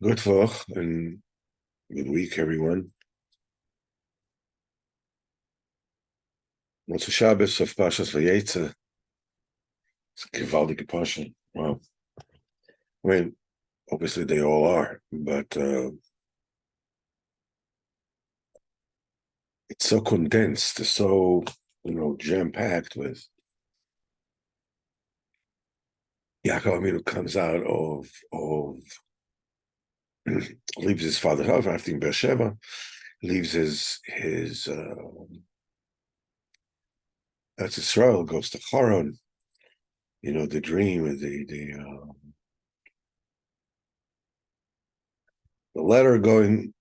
Good Vach and good week, everyone. What's the Shabbos of Pashas Vayetze? It's a gewaldige Pasha. Wow. I mean, obviously they all are, but it's so condensed, it's so, jam-packed with Yaakov Avinu comes out of leaves his father's house after in Beersheba, leaves his that's Israel, goes to Haran, the dream, the letter going,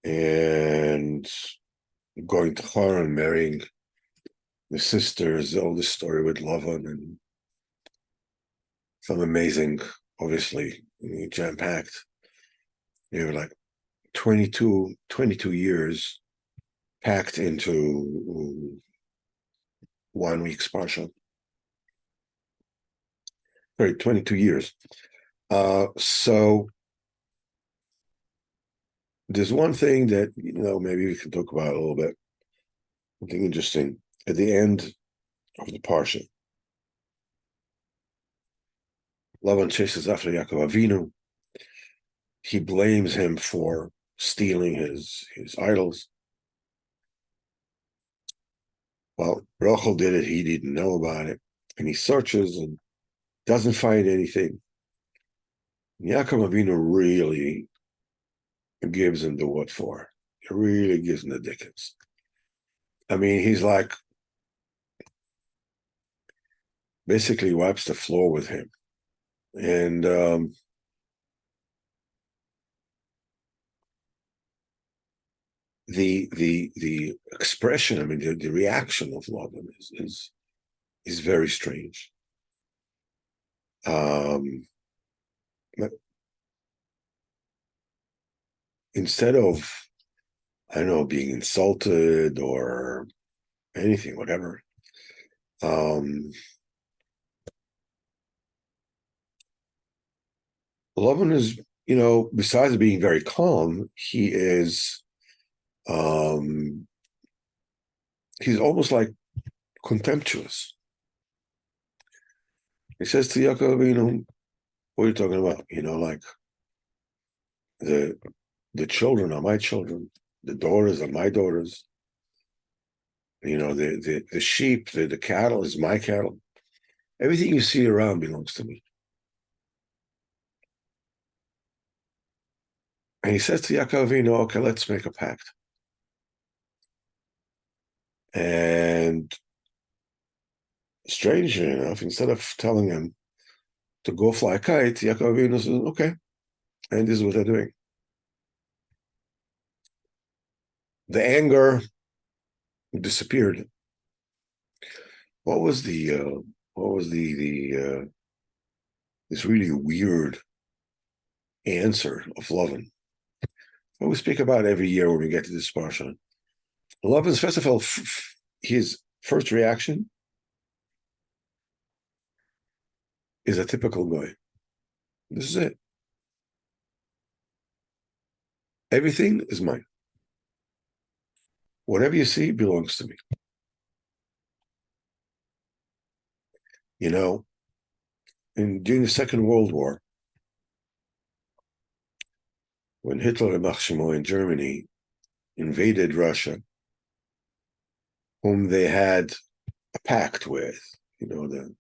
and going to Haran, marrying the sisters, all this story with Lavan and some amazing, obviously, jam-packed. You were like 22 years packed into 1 week's parsha. Sorry, 22 years. So there's one thing that, maybe we can talk about a little bit. Something interesting. At the end of the parsha, Lavan chases after Yaakov Avinu. He blames him for stealing his idols. Well, Rachel did it. He didn't know about it. And he searches and doesn't find anything. Yaakov Avinu really gives him the what for. He really gives him the dickens. I mean, he's like, basically wipes the floor with him. And the expression, I mean, the reaction of Laban is very strange. Instead of, I don't know, being insulted or anything, whatever, Laban is, besides being very calm, he's almost like contemptuous. He says to Yaakov, what are you talking about? Like the children are my children, the daughters are my daughters. The sheep, the cattle is my cattle. Everything you see around belongs to me. And he says to Yaakov Avinu, okay, let's make a pact. And strangely enough, instead of telling him to go fly a kite, Yaakov Avinu says, okay. And this is what they're doing. The anger disappeared. What was the this really weird answer of Lavan? What we speak about every year when we get to this parsha. Lavan's, first of all, his first reaction is a typical guy. This is it. Everything is mine. Whatever you see belongs to me. During the Second World War, when Hitler and Baal Shem Tov in Germany invaded Russia, whom they had a pact with, the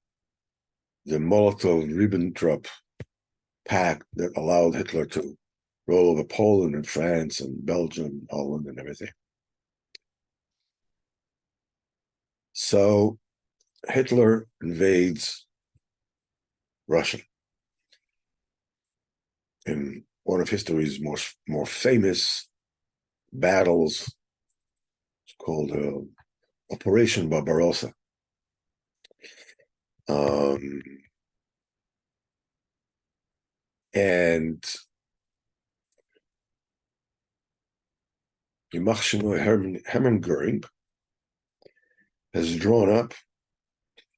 Molotov-Ribbentrop pact that allowed Hitler to roll over Poland and France and Belgium, Holland, and everything. So Hitler invades Russia. In one of history's more famous battles, it's called Operation Barbarossa. And Hermann Goering has drawn up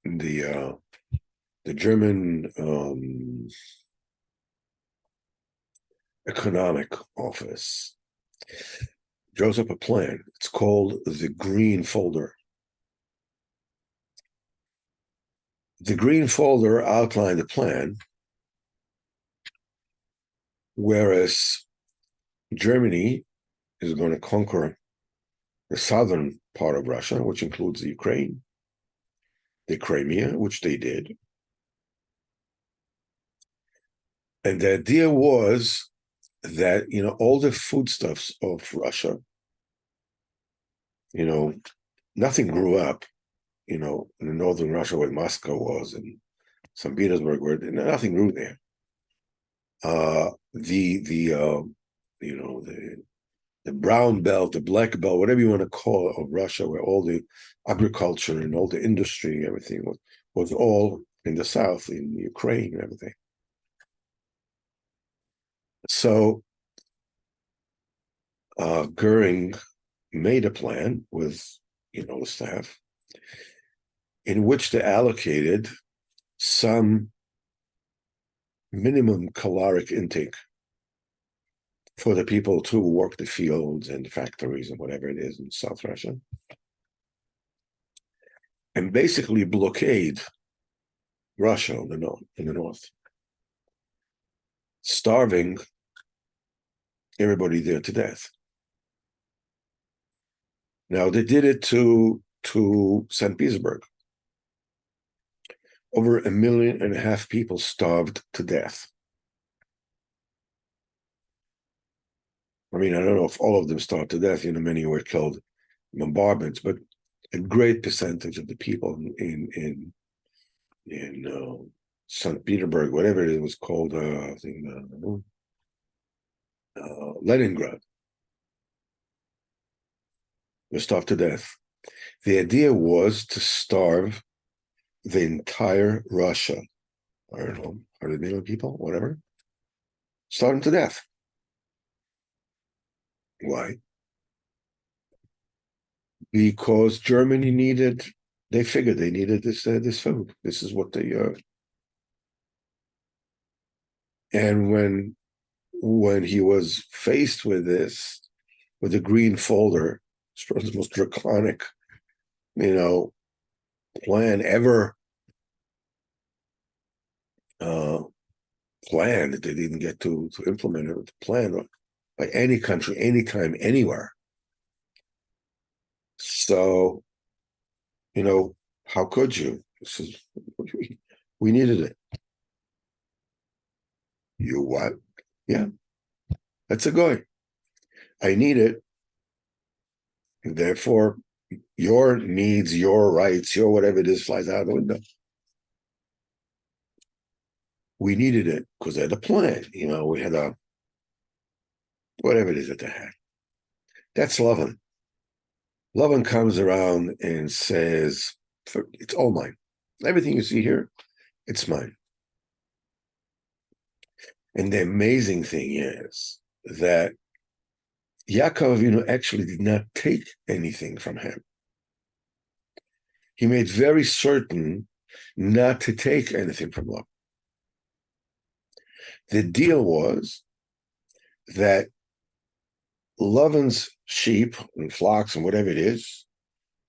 the German economic office, draws up a plan. It's called the Green Folder. The Green Folder outlined a plan, whereas Germany is going to conquer the southern part of Russia, which includes the Ukraine, the Crimea, which they did. And the idea was that, all the foodstuffs of Russia, nothing grew up, in the northern Russia where Moscow was and St. Petersburg, where nothing grew there. The brown belt, the black belt, whatever you want to call it, of Russia, where all the agriculture and all the industry, everything was all in the south, in Ukraine and everything. So Goering made a plan with, the staff, in which they allocated some minimum caloric intake for the people to work the fields and the factories and whatever it is in South Russia, and basically blockade Russia in the north, starving everybody there to death. Now, they did it to St. Petersburg. Over 1.5 million people starved to death. I mean, I don't know if all of them starved to death. Many were killed in bombardments, but a great percentage of the people in St. Petersburg, whatever it was called, I think Leningrad, were starved to death. The idea was to starve the entire Russia, I don't know, 100 million people, whatever, starve them to death. Why? Because Germany they figured they needed this food. This is what they and when he was faced with this, with the Green Folder, it's probably the most draconic, plan ever planned, that they didn't get to implement it, plan by any country, anytime, anywhere. So, how could you? This is, we needed it. You what? Yeah, that's a goy. I need it. And therefore, your needs, your rights, your whatever it is flies out the window. We needed it because they had a plan. We had whatever it is that they had. That's Lovin. Lovin comes around and says, it's all mine. Everything you see here, it's mine. And the amazing thing is that Yaakov Avinu actually did not take anything from him. He made very certain not to take anything from Laban. The deal was that Laban's sheep and flocks and whatever it is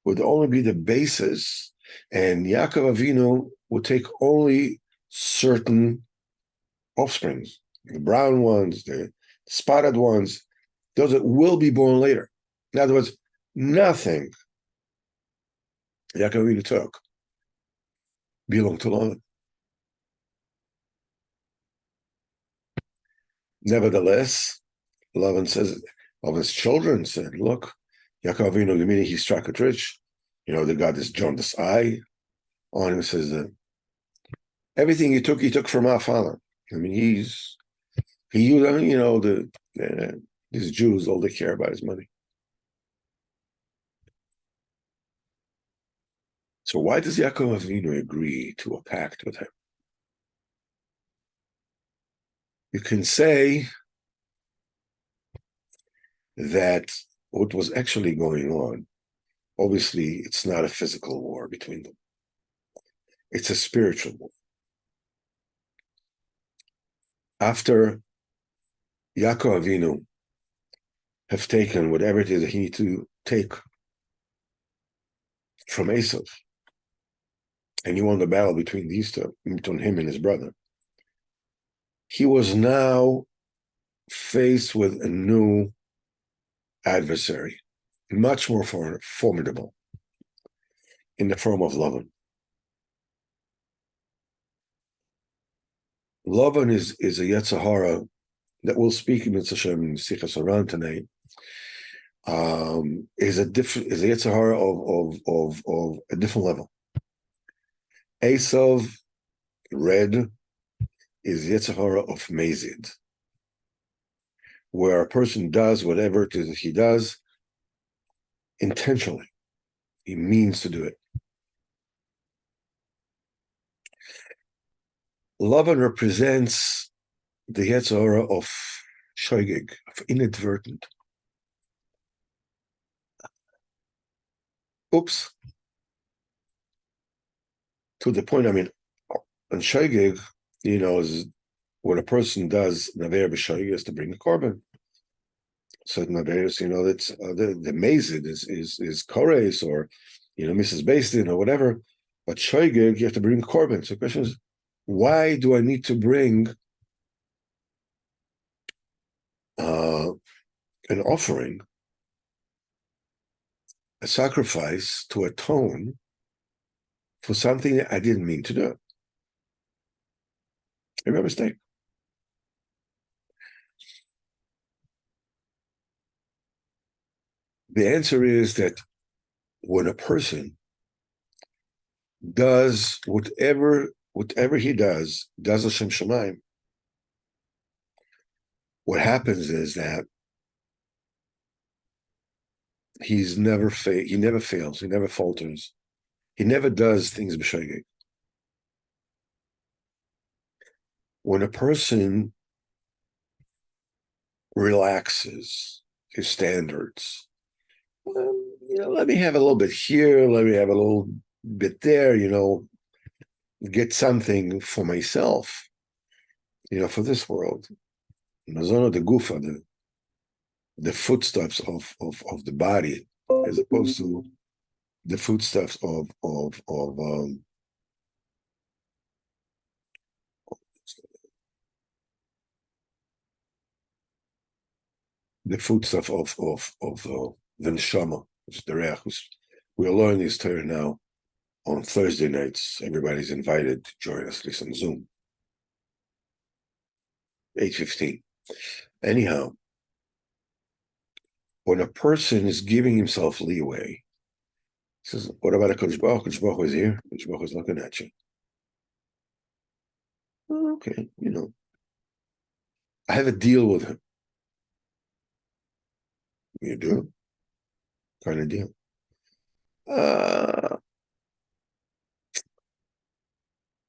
would only be the basis, and Yaakov Avinu would take only certain offsprings, the brown ones, the spotted ones, those that will be born later. In other words, nothing Yaakov Avinu took belonged to Laban. Nevertheless, Laban's children said, look, Yaakov Avinu, the minute he struck it rich, they got this jaundiced eye on him, says that everything he took from our father. I mean, these Jews, all they care about is money. So why does Yaakov Avinu agree to a pact with him? You can say that what was actually going on, obviously, it's not a physical war between them. It's a spiritual war. After Yaakov Avinu have taken whatever it is that he needs to take from Esav, and he won the battle between these two, between him and his brother. He was now faced with a new adversary, much more formidable, in the form of Lavan. Lavan is a Yetzer Hara that we'll speak in Sichos Haran tonight. Is a Yetzer Hara of a different level. Esav, red, is Yetzer Hara of Mazid, where a person does whatever it is he does intentionally. He means to do it. Lavan represents the Yetzer Hara of Shoigig, of inadvertent. Oops. To the point, on Shoigig, is when a person does Naver B'Shoigig is to bring a korban. So Naveris, that's the Mazid is Kores or, Mrs. Basin or whatever. But Shoigig, you have to bring a korban. So the question is, why do I need to bring an offering, a sacrifice to atone for something that I didn't mean to do? I made a mistake. The answer is that when a person does whatever he does Hashem Shemaim, what happens is that he never fails, he never falters, he never does things b'shogeg. When a person relaxes his standards, let me have a little bit here, let me have a little bit there, get something for myself, for this world. Mazona de gufa, the foodstuffs of the body, as opposed to the foodstuffs of the foodstuff of the neshama, which is the reach. We're learning this Torah now on Thursday nights. Everybody's invited to join us, at least on Zoom. 8:15. Anyhow, when a person is giving himself leeway, he says, what about a Kodesh Baruch? Kodesh Baruch is here. Kodesh Baruch is looking at you. Oh, okay, I have a deal with him. You do? Kind of deal.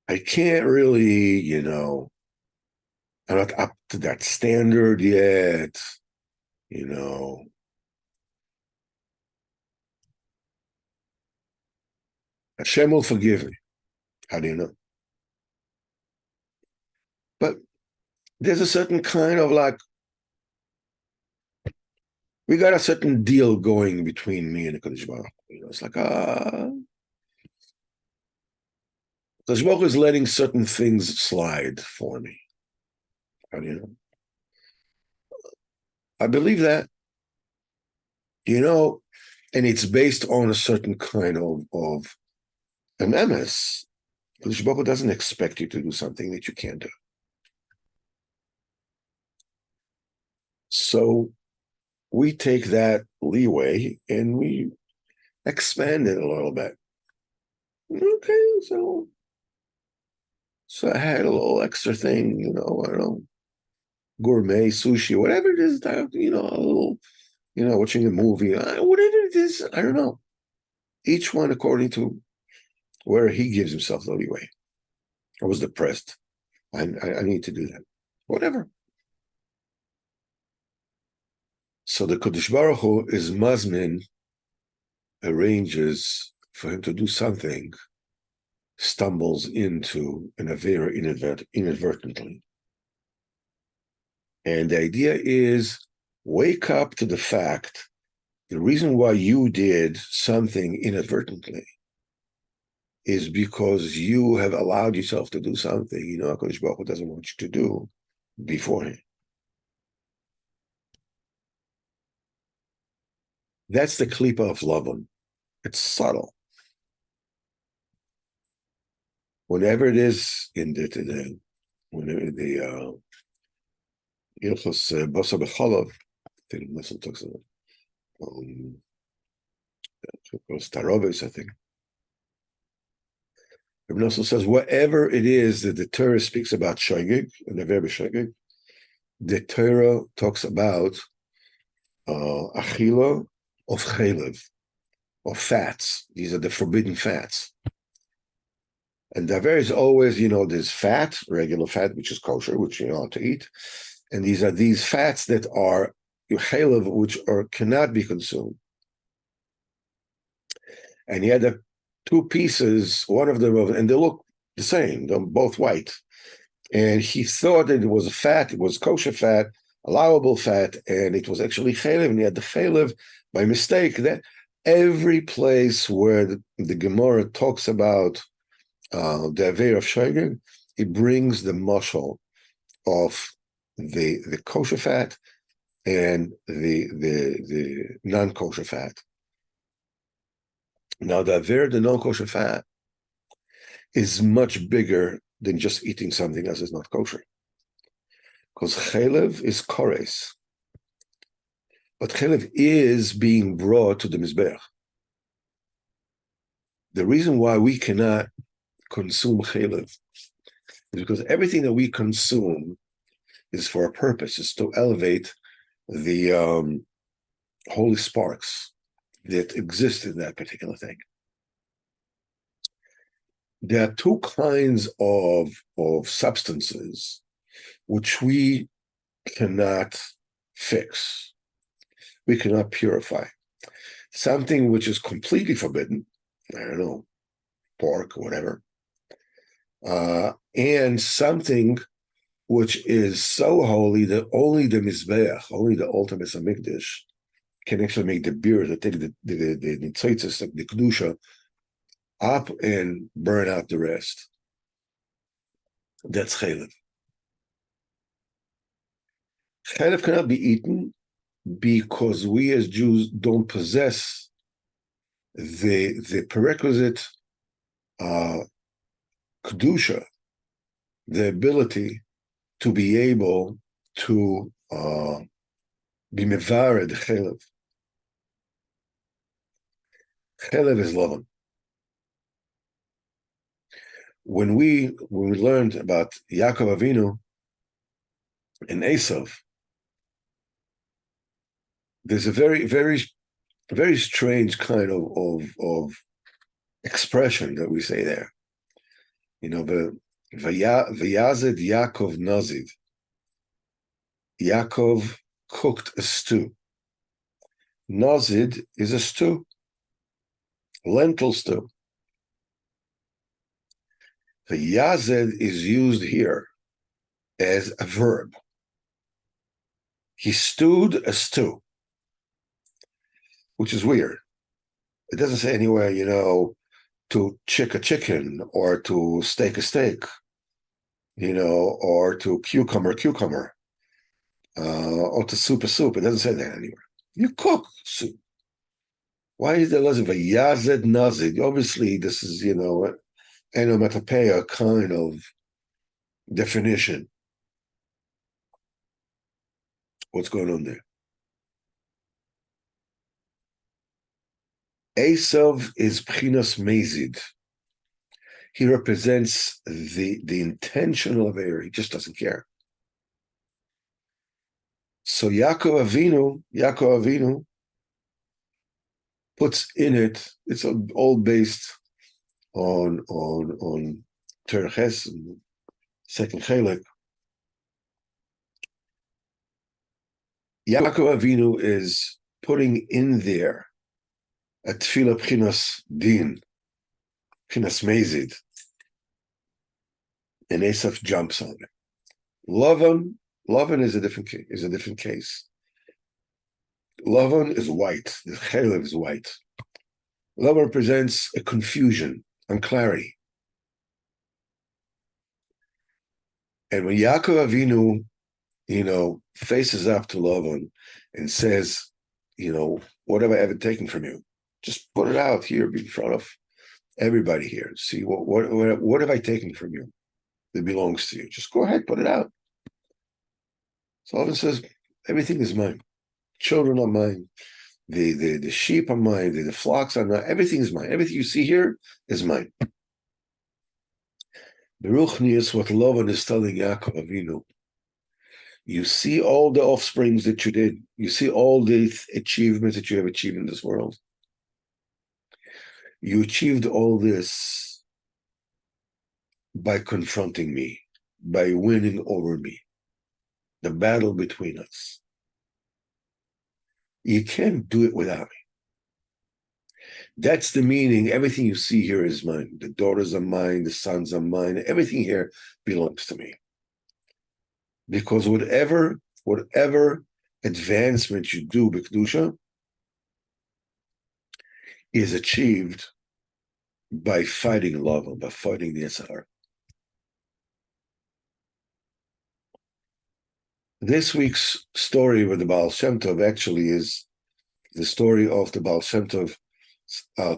I can't really, I'm not up to that standard yet, Hashem will forgive me. How do you know? But there's a certain kind of we got a certain deal going between me and the Kodesh Baruch. It's like, Kodesh Baruch is letting certain things slide for me. How do you know? I believe that, and it's based on a certain kind of an emes. Kodesh Baruch doesn't expect you to do something that you can't do. So we take that leeway and we expand it a little bit. Okay, so I had a little extra thing, I don't know, gourmet sushi, whatever it is, a little, watching a movie, whatever it is, I don't know. Each one according to where he gives himself the leeway. I was depressed. I need to do that. Whatever. So the Kodesh Baruch Hu is Mazmin, arranges for him to do something, stumbles into an Avera inadvertently. And the idea is wake up to the fact the reason why you did something inadvertently is because you have allowed yourself to do something, HaKadosh Baruch Hu doesn't want you to do beforehand. That's the klipa of Lavan. It's subtle. Whenever it is in the Ilchos Basa B'Chalav, I think Nesson talks about Starovis, I think. Ibn Nesson says, whatever it is that the Torah speaks about shogeg, and the verb shogeg, the Torah talks about achila of chaylev, of fats. These are the forbidden fats. And there is always, there's fat, regular fat, which is kosher, which you ought to eat. And these are these fats that are chaylev, which cannot be consumed. And he had the two pieces, one of them, and they look the same, they're both white. And he thought that it was a fat, it was kosher fat, allowable fat, and it was actually chaylev, and he had the chaylev by mistake. That every place where the Gemara talks about the aver of shogeg, it brings the mashal of the kosher fat and the non-kosher fat. Now, the aver, the non-kosher fat, is much bigger than just eating something else is not kosher. Because chaylev is kores. But chaylev is being brought to the mizbeach. The reason why we cannot consume chaylev is because everything that we consume is for a purpose, is to elevate the holy sparks that exist in that particular thing. There are two kinds of substances which we cannot fix. We cannot purify. Something which is completely forbidden, I don't know, pork or whatever, and something which is so holy that only the Mizbeach, only the altar Beis HaMikdash, can actually make the beer, that take the tzeitzes, the kedusha, up and burn out the rest. That's chaylev. Chaylev cannot be eaten because we as Jews don't possess the prerequisite kedusha, the ability to be able to be mevared chaylev. Chaylev is Lavan. When we learned about Yaakov Avinu and Esav, there's a very, very, very strange kind of expression that we say there. The Vayazed Yaakov Nazid. Yaakov cooked a stew. Nazid is a stew, lentil stew. The Yazed is used here as a verb. He stewed a stew, which is weird. It doesn't say anywhere, to chick a chicken or to steak a steak, or to cucumber, or to soup a soup. It doesn't say that anywhere. You cook soup. Why is there less of a Yazed Nazid? Obviously, this is, onomatopoeia kind of definition. What's going on there? Esav is Pchinas Mezid. He represents the intentional aver. He just doesn't care. So Yaakov Avinu puts in it, it's all based on Terches, second Chelek. Yaakov Avinu is putting in there a tefillah pchinas din, pchinas mezid, and Esav jumps on it. Lavan Lavan is a different case. Lavan is white. The chelev is white. Lavan represents a confusion, unclarity. And when Yaakov Avinu, faces up to Lavan and says, what have I ever taken from you? Just put it out here in front of everybody here. See, what have I taken from you that belongs to you? Just go ahead, put it out. So Lavan says, everything is mine. Children are mine. The sheep are mine. The flocks are mine. Everything is mine. Everything you see here is mine. Beruchni is what Lavan is telling Yaakov Avinu. You see all the offsprings that you did. You see all the achievements that you have achieved in this world. You achieved all this by confronting me, by winning over me. The battle between us. You can't do it without me. That's the meaning. Everything you see here is mine. The daughters are mine, the sons are mine. Everything here belongs to me. Because whatever advancement you do, B'Kedusha, is achieved by fighting love, by fighting the Yetzer. This week's story with the Baal Shem Tov actually is the story of the Baal Shem Tov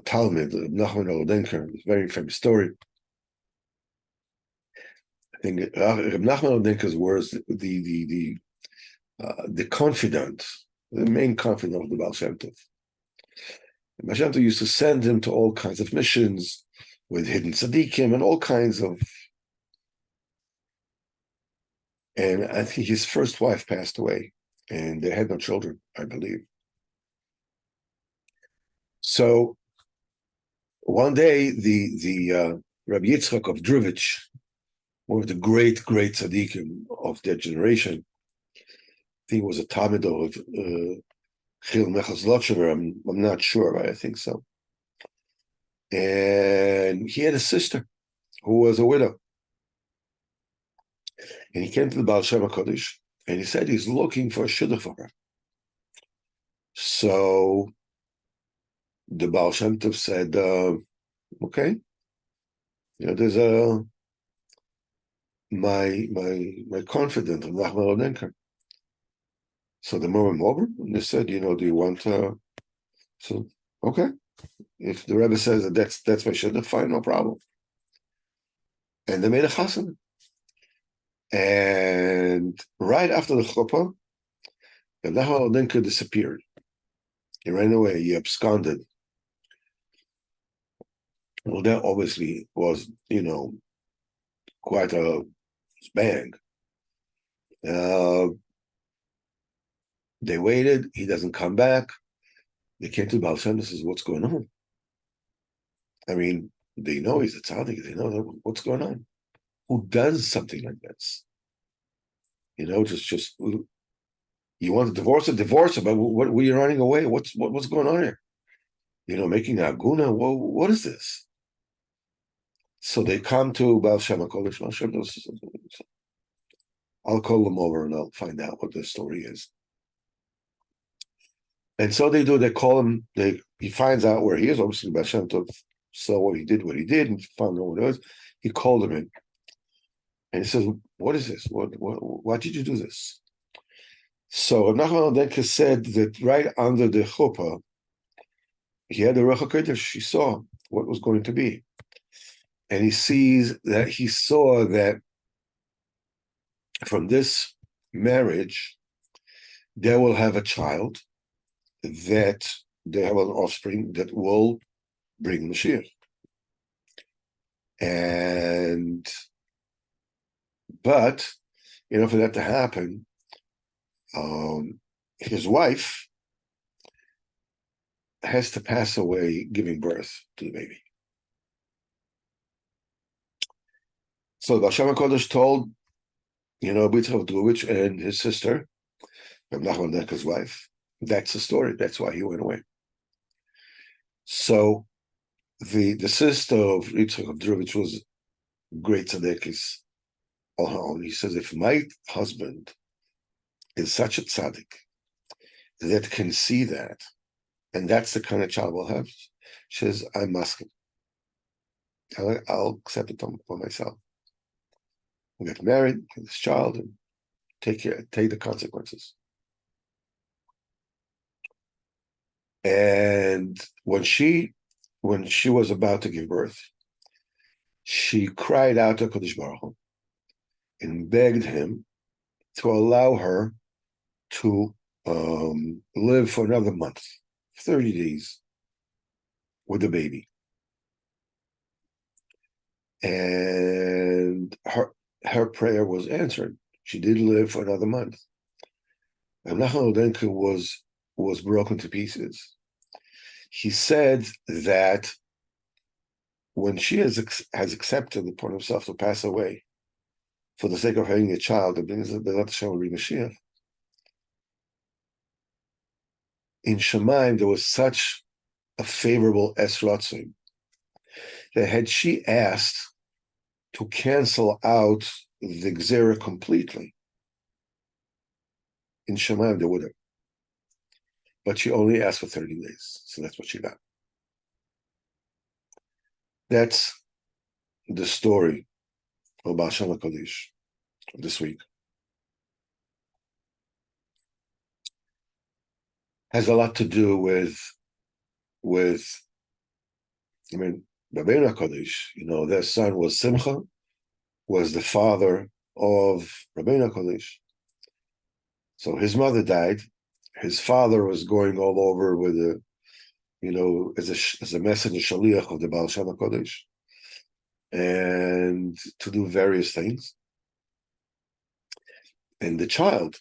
Talmud, Nachman Olodenker, a very famous story. I think Nachman Olodenker's words, the confidant, the main confidant of the Baal Shem Tov. Baal Shem Tov used to send him to all kinds of missions with hidden tzaddikim and all kinds of. And I think his first wife passed away, and they had no children, I believe. So one day, the Rabbi Yitzchak of Druvich, one of the great tzaddikim of that generation, I think it was a Talmud of Chil Mechas Lotchever, I'm not sure, but I think so. And he had a sister who was a widow. And he came to the Baal Shem HaKodesh, and he said he's looking for a shidduch for her. So the Baal Shem Tov said, okay, there's my confidant, Nachman Olodenker. So they moved him over, and they said, do you want so okay. If the Rebbe says that that's my shidduch, fine, no problem. And they made a chasana. And right after the chuppah, Nachman Olodenker disappeared. He ran away. He absconded. Well, that obviously was, quite a bang. They waited. He doesn't come back. They came to Baal Shem and says, "What's going on?" I mean, they know he's a tzaddik. They know what's going on. Who does something like this? Just you want to divorce her, but what are you running away? What's going on here? Making a aguna. Well, what is this? So they come to Baal Shem HaKodesh. Baal Shem Tov says, I'll call them over and I'll find out what the story is. And so they do. They call him. He finds out where he is. Obviously, Baal Shem Tov saw what he did, and found out what it was. He called him in, and he says, "What is this? Why did you do this?" So Nachman Olodenker said that right under the chuppah, he had the Ruach HaKodesh. He saw what was going to be. And he saw that from this marriage, they will have a child, that they have an offspring that will bring Mashiach. But, for that to happen, his wife has to pass away giving birth to the baby. So Baal Shem HaKodesh told, Yitzchak Druvich and his sister, Nachman Olodenker's wife, that's the story. That's why he went away. So the sister of Yitzchak of Druvich was great tzaddik on her own. He says, if my husband is such a tzaddik that can see that, and that's the kind of child we'll have. She says, I'm masking. I'll accept it for myself. We'll get married, get this child, and take the consequences. And when she was about to give birth, she cried out to Kodesh Baruch Hu and begged him to allow her to live for another month, 30 days, with the baby. And her prayer was answered. She did live for another month. And Nachman Odenka was broken to pieces. He said that when she has accepted upon herself to pass away for the sake of having a child that brings the Hashem Mashiach, in Shemaim there was such a favorable esrotzim that had she asked to cancel out the Gzera completely, in Shemaim they would have. But she only asked for 30 days, so that's what she got. That's the story of Baal Shem Tov this week. Has a lot to do with Rabbeinu HaKodesh. Their son was Simcha, was the father of Rabbeinu HaKodesh. So his mother died. His father was going all over with as a messenger shaliach of the Baal Shem Tov, and to do various things. And the child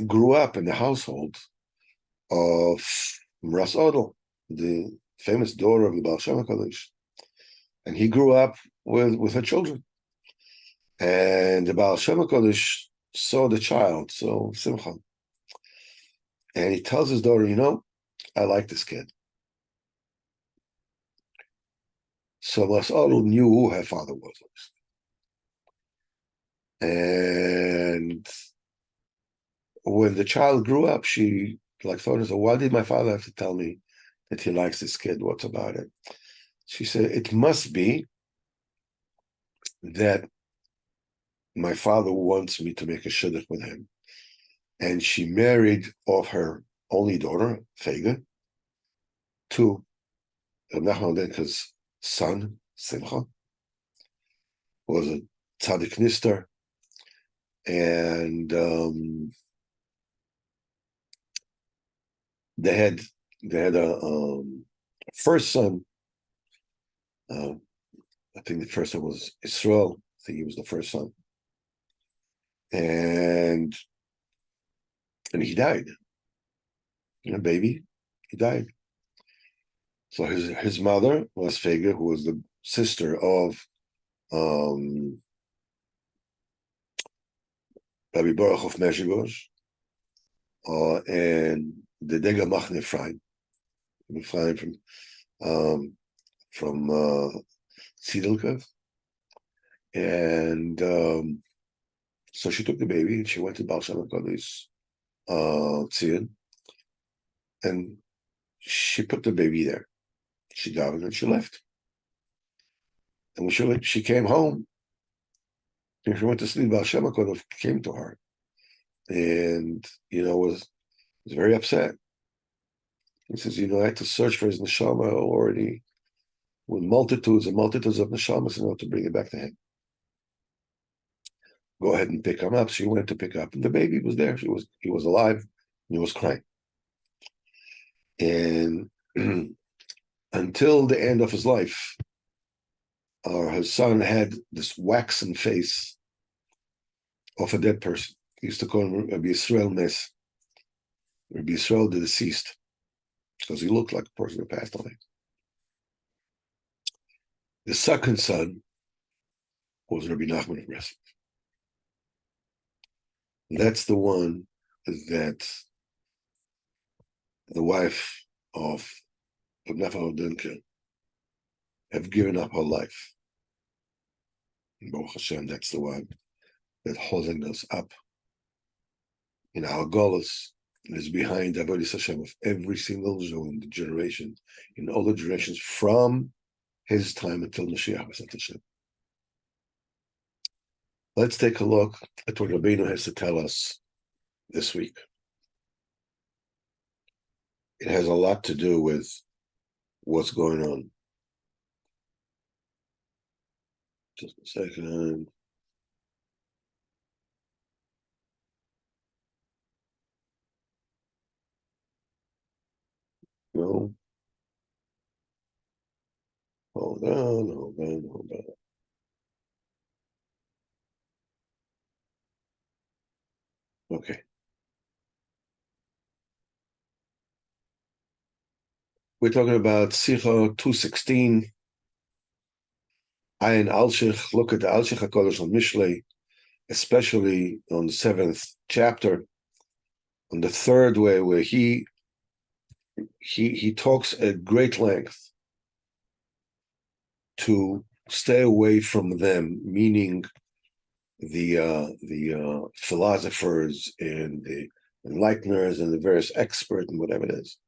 grew up in the household of Ras Odel, the famous daughter of the Baal Shem Tov, and he grew up with her children. And the Baal Shem Tov saw the child, so Simcha, and he tells his daughter, I like this kid. So Ras Odel knew who her father was. And when the child grew up, she thought, why did my father have to tell me that he likes this kid? What's about it? She said, it must be that my father wants me to make a shidduch with him. And she married off her only daughter, Fega, to Nachman Odenka's son, Simcha, who was a tzaddik nister. And they had a first son. I think the first one was Israel. I think he was the first son, and he died. Baby, he died. So his mother was Fega, who was the sister of Rabbi Baruch of Mezhigorj, and the Dega Machne Ephraim from Tzidilkev. And so she took the baby and she went to Baal Shem Tov Tzion, and she put the baby there. She davened and she left. And when she came home, and she went to sleep, Baal Shem Tov came to her, and was very upset. He says, I had to search for his neshama already with multitudes and multitudes of neshamas in order to bring it back to him. Go ahead and pick him up. She went to pick up, and the baby was there. He was alive, and he was crying. And until the end of his life, her son had this waxen face of a dead person. He used to call him Rabbi Yisrael Mes, Rabbi Yisrael the deceased, because he looked like a person who passed away. The second son was Rabbi Nachman of Breslov. That's the one that the wife of Nachman Odenka have given up her life. And Baruch Hashem, that's the one that holding us up in our Golas is behind Avodas Hashem of every single Jew in the generation, in all the generations from his time until Mashiach Hashem. Let's take a look at what Rabbeinu has to tell us this week. It has a lot to do with what's going on. Just a second. No. Hold on. Okay. We're talking about Sicha 216. Ayin Alshich, look at the Alshich HaKodesh on Mishlei, especially on the 7th chapter, on the third way, where he talks at great length to stay away from them, meaning the philosophers and the enlighteners and the various experts and whatever it is.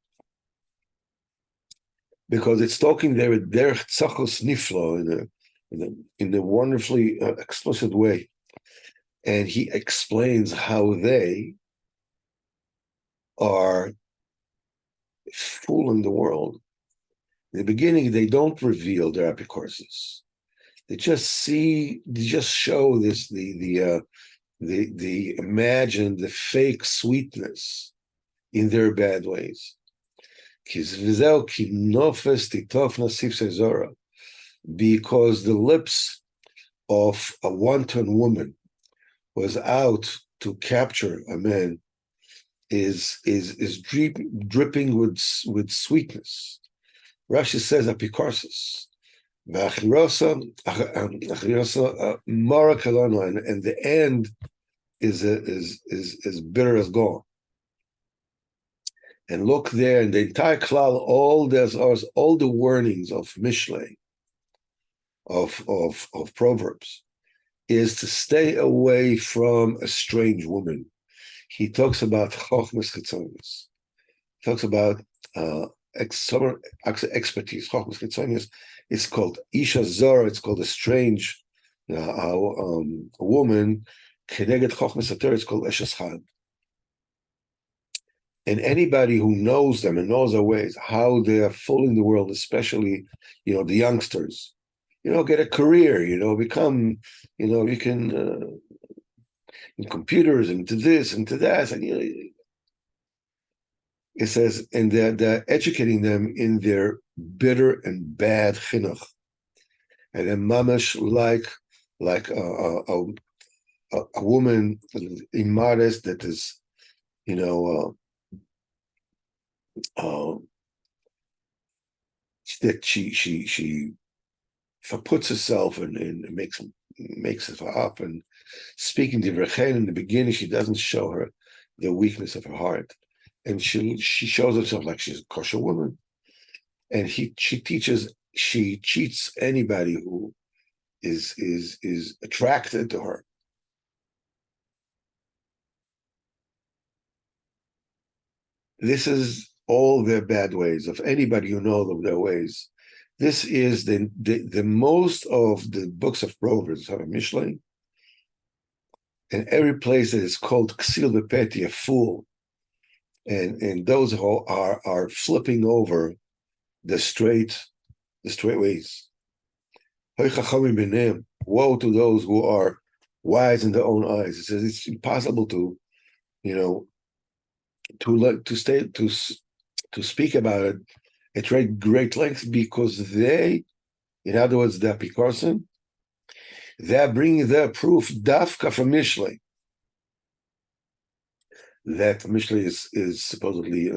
Because it's talking there with derech tzachos niflo in a wonderfully explicit way, and he explains how they are fooling the world. In the beginning, they don't reveal their epicourses. They just show this the imagined, the fake sweetness in their bad ways. Because the lips of a wanton woman was out to capture a man is dripping with sweetness. Rashi says apikorsis, and the end is bitter as gall. And look there in the entire klal, all the warnings of Mishlei, of Proverbs, is to stay away from a strange woman. He talks about chochmas chitzonius. He talks about expertise. Chochmas chitzonius is called isha zora. It's called a strange woman. Keneged chochmas haTorah, it's called eshes chad. And anybody who knows them and knows their ways, how they are fooling the world, especially, the youngsters, get a career, become, you can, in computers and to this and to that. And, it says, and they're educating them in their bitter and bad chinuch. And then mamash like a woman immodest that is, that she puts herself and makes it up, and speaking to Rachel in the beginning, she doesn't show her the weakness of her heart, and she shows herself like she's a kosher woman, and she cheats anybody who is attracted to her. This is all their bad ways. Of anybody who knows of their ways, this is the most of the books of Proverbs have a Mishlei, and every place that is called ksil bepeti, a fool, and those who are flipping over the straight ways. Woe to those who are wise in their own eyes. It says it's impossible to speak about it at great length, because they, in other words, the Apikorsim, they're bringing their proof dafka from Mishlei. That Mishlei is supposedly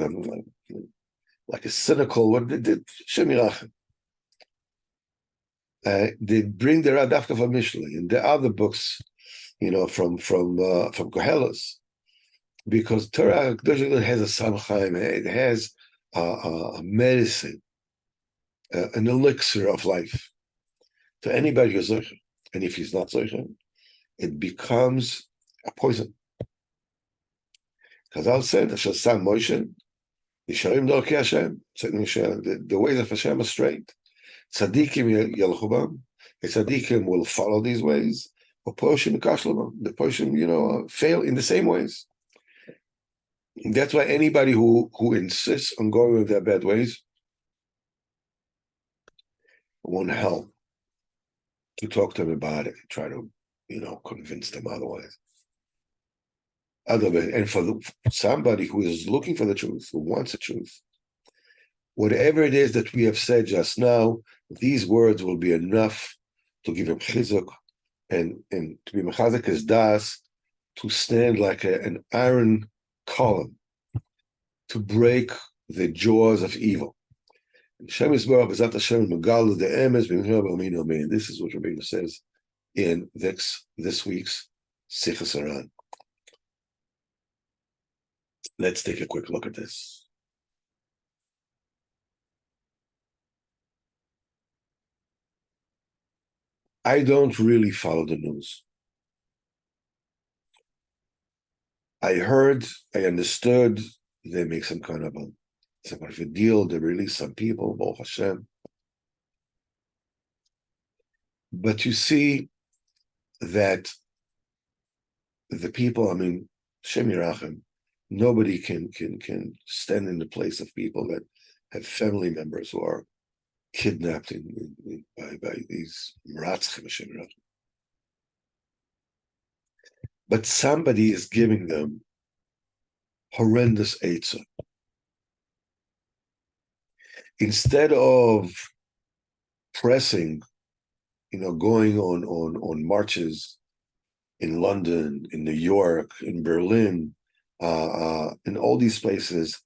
like a cynical, what they did, Shemirach. They bring their dafka from Mishlei, and the other books, from Koheles, because Torah has a samchaim, it has a medicine, an elixir of life to anybody who's zocher. And if he's not zocher, it becomes a poison. Chazal said, "Asher sam Moshe, Yisharim Dorkei Hashem." The ways of Hashem are straight. Tzaddikim yelchu bam. The tzaddikim will follow these ways. Or poshim kashlabam. The poshim, fail in the same ways. That's why anybody who insists on going with their bad ways won't help to talk to them about it, try to, convince them otherwise. And for somebody who is looking for the truth, who wants the truth, whatever it is that we have said just now, these words will be enough to give him chizuk and to be mechazek his das, to stand like an iron column, to break the jaws of evil. This is what Rabbeinu says in this week's Sichos Haran. Let's take a quick look at this. I don't really follow the news. I heard, I understood, they make some kind of a deal, they release some people, Baal Hashem. But you see that the people, Shem Yirachem, nobody can stand in the place of people that have family members who are kidnapped by these Meratzchim, Shem Yirachem. But somebody is giving them horrendous eitzah. Instead of pressing, going on marches in London, in New York, in Berlin, in all these places,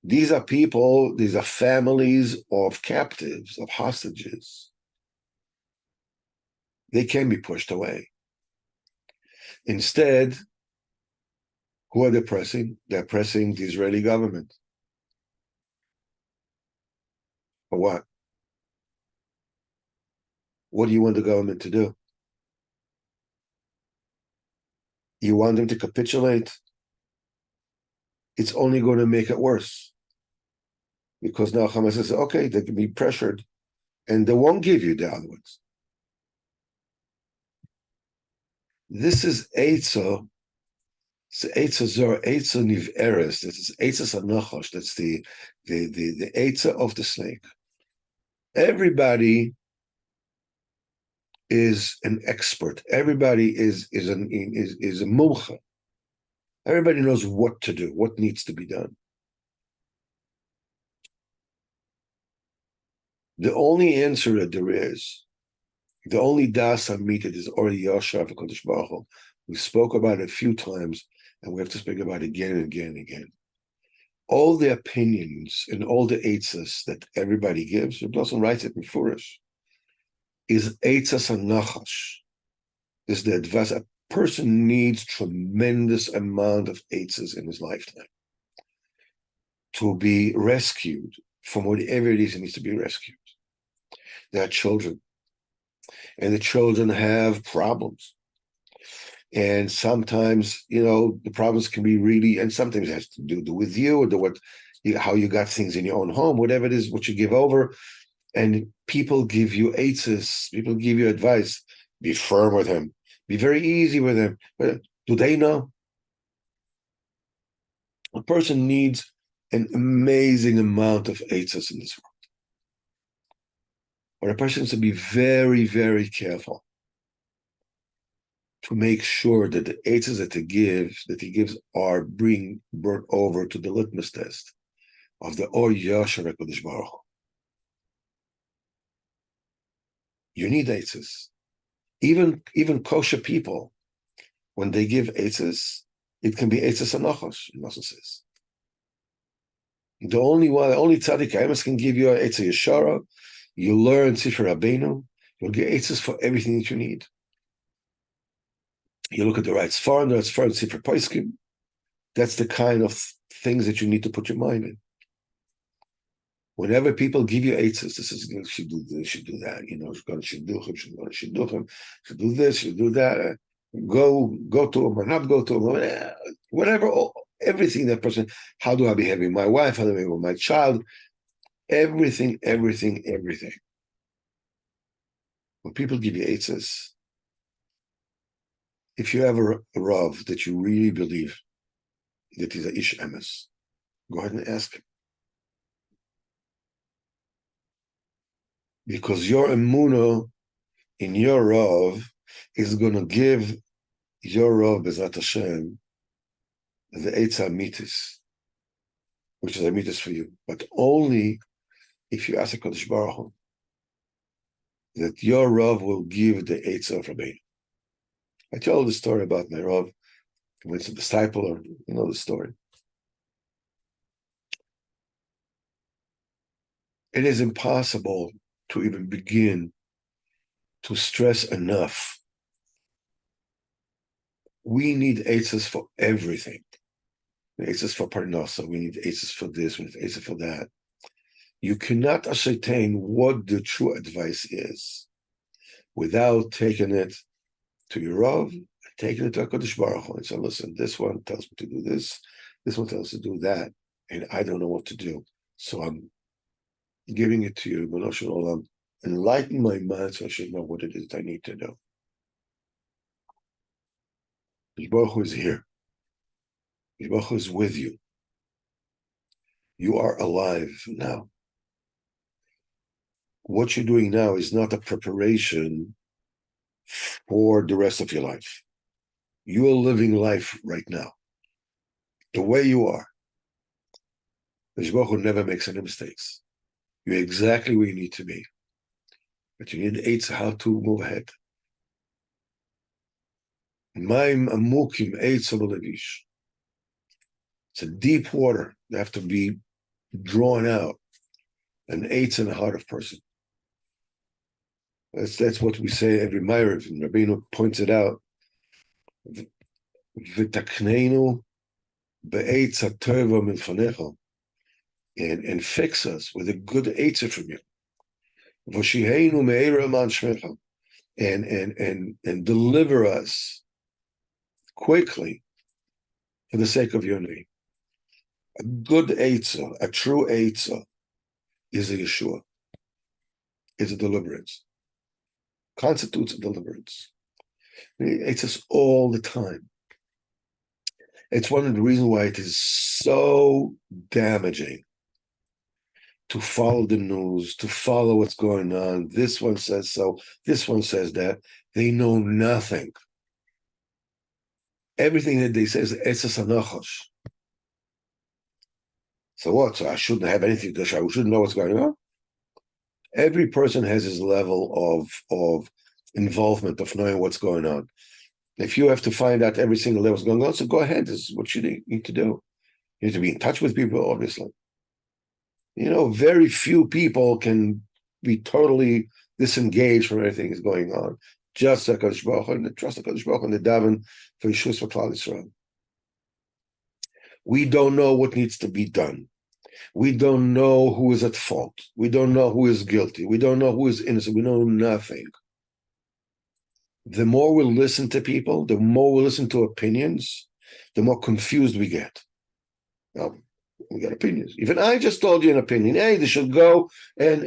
these are people, these are families of captives, of hostages. They can be pushed away. Instead, who are they pressing? They're pressing the Israeli government. For what? What do you want the government to do? You want them to capitulate? It's only going to make it worse. Because now Hamas says, okay, they can be pressured, and they won't give you the other ones. This is Eitzah. It's Eitzah Zor, Eitzah Niv-Eres. This is Eitzah Sanochosh. That's the Eitzah of the snake. Everybody is an expert. Everybody is a mumcha. Everybody knows what to do, what needs to be done. The only answer that there is, the only das amitit is already Yashav HaKadosh Baruch Hu. We spoke about it a few times, and we have to speak about it again and again and again. All the opinions and all the eitzas that everybody gives, it doesn't write it in Furish, is eitzas and nachash. Is the advice. A person needs tremendous amount of eitzas in his lifetime to be rescued from whatever it is that needs to be rescued. There are children, and the children have problems. And sometimes, the problems can be really, and sometimes it has to do with you, or how you got things in your own home, whatever it is, what you give over. And people give you eitzes, people give you advice. Be firm with him. Be very easy with him. But do they know? A person needs an amazing amount of eitzes in this world. But a person has to be very, very careful to make sure that the eitzes that he gives are brought over to the litmus test of the Or Yasher HaKadosh Baruch Hu. You need eitzes. Even kosher people, when they give eitzes, it can be eitzes anochos, Moses says. The only tzaddik emes can give you an eitzah yeshara. You learn Sefer Rabbeinu. You'll get eitzes for everything that you need. You look at the right Sfarim, the right Sfarim, Sefer Poskim. That's the kind of things that you need to put your mind in. Whenever people give you eitzes, this is, should do this, should do that, should do this, should do that, go to him or not go to him, whatever, everything that person, how do I behave with my wife, how do I behave with my child, everything. When people give you eitzes, if you have a Rav that you really believe that he's a ish emes, go ahead and ask him. Because your emunah in your Rav is going to give your Rav, Bezrat Hashem, the Eitzah Mitis, which is a Mitis for you, but only if you ask HaKadosh Baruch Hu that your Rav will give the Eitzah of Rabbeinu. I told the story about my Rav, he went to the disciple, or you know the story. It is impossible to even begin to stress enough. We need eitzes for everything. Eitzes for parnasa, we need eitzes for this, we need eitzes for that. You cannot ascertain what the true advice is without taking it to your Rav, and taking it to HaKadosh Baruch Hu, and say, listen, this one tells me to do this one tells me to do that, and I don't know what to do. So I'm giving it to you, Manosh Olam, enlighten my mind so I should know what it is I need to do. Baruch Hu is here. Baruch Hu is with you. You are alive now. What you're doing now is not a preparation for the rest of your life. You are living life right now. The way you are. Baruch Hu never makes any mistakes. You're exactly where you need to be. But you need eitzah how to move ahead. Maim amukim eitzah levish. It's a deep water. They have to be drawn out. An eitzah in the heart of person. That's what we say every Ma'ariv, and Rabbeinu points it out. V'takneinu be'eitzah tova minfanecha, and fix us with a good eitzah from you. V'shiheinu me'eira man shmecha, and deliver us quickly for the sake of your name. A good eitzah, a true eitzah, is a Yeshua. It's a deliverance. Constitutes a deliverance. It's us all the time. It's one of the reasons why it is so damaging to follow the news, to follow what's going on. This one says so, this one says that. They know nothing. Everything that they say is etzas hanachosh. So what? So I shouldn't have anything to show. I shouldn't know what's going on. Every person has his level of involvement, of knowing what's going on. If you have to find out every single day what's going on, so go ahead. This is what you need to do. You need to be in touch with people, obviously. You know, very few people can be totally disengaged from everything that's going on. Just HaKadosh Baruch Hu, and trust HaKadosh Baruch Hu, and the daven for Yeshua for Klal Yisrael. We don't know what needs to be done. We don't know who is at fault. We don't know who is guilty. We don't know who is innocent. We know nothing. The more we listen to people, the more we listen to opinions, the more confused we get. Now, we got opinions. Even I just told you an opinion. Hey, they should go and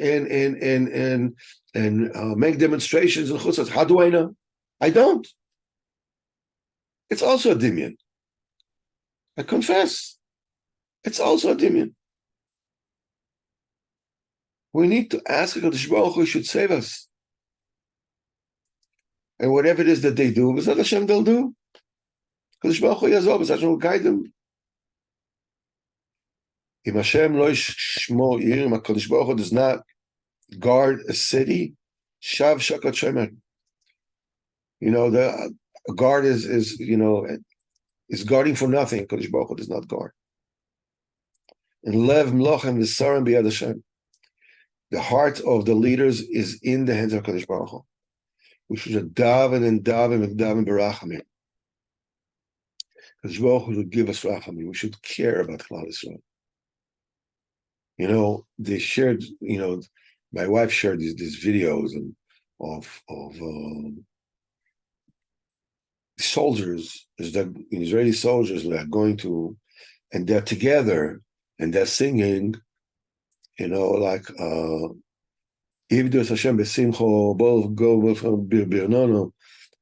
make demonstrations in chutzot. How do I know? I don't. It's also a dimion. I confess. It's also a dimion. We need to ask HaKadosh Baruch Hu should save us. And whatever it is that they do, B'ezrat Hashem they'll do. HaKadosh Baruch Hu Yazov, B'ezrat Hashem will guide them. If Hashem lo yishmor ir, if HaKadosh Baruch Hu does not guard a city, shav shakat shemer. You know, a guard is guarding for nothing. HaKadosh Baruch Hu does not guard. And lev mlochem v'sarim b'yad Hashem. The heart of the leaders is in the hands of HaKadosh Baruch Hu. We should daven and daven and daven berachamim. HaKadosh Baruch Hu should give us rachamim. We should care about Klal Yisrael. You know, they shared. You know, my wife shared these videos of soldiers, Israeli soldiers that are going to and they're together, and they're singing, like Ivdos Hashem besimcho, bol go birnono,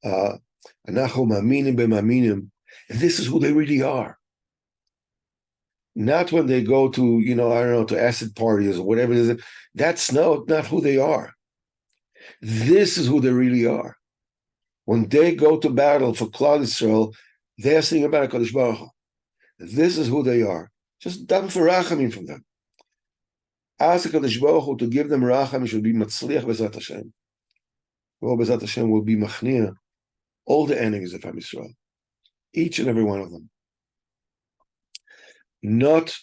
anachu maminim b'maminim, and this is who they really are. Not when they go to, I don't know, to acid parties or whatever it is. That's not who they are. This is who they really are. When they go to battle for Klal Yisrael, they're singing about HaKadosh Baruch Hu. This is who they are. Just daven for rachamim from them. Ask HaKadosh Baruch Hu to give them rachamim, should be matzliach b'ezrat Hashem. Well, b'ezrat Hashem will be machnia all the enemies of Am Yisrael. Each and every one of them. Not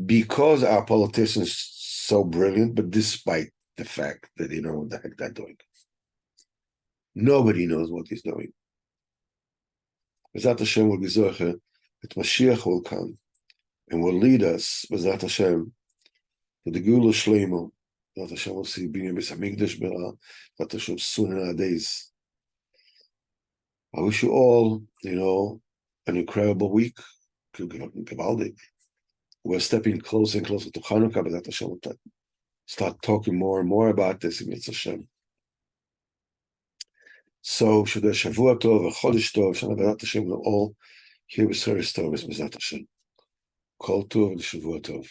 because our politicians are so brilliant, but despite the fact that they know what the heck they're doing. Nobody knows what he's doing. B'ezrat Hashem will be zocher, that Mashiach will come and will lead us, B'ezrat Hashem, to the Geula Shleimo. B'ezrat Hashem will see Binyan Beis HaMikdash B'ezrat Hashem soon in our days. I wish you all, an incredible week. Gewaldig. We're stepping closer and closer to Chanukah, B'ezrat Hashem will start talking more and more about this in B'ezrat Hashem. So, Shavua Tov, Chodesh Tov, Shana B'ezrat Hashem, we'll all hear B'seres Tov, B'ezrat Hashem. Kol Tov, Shavua Tov.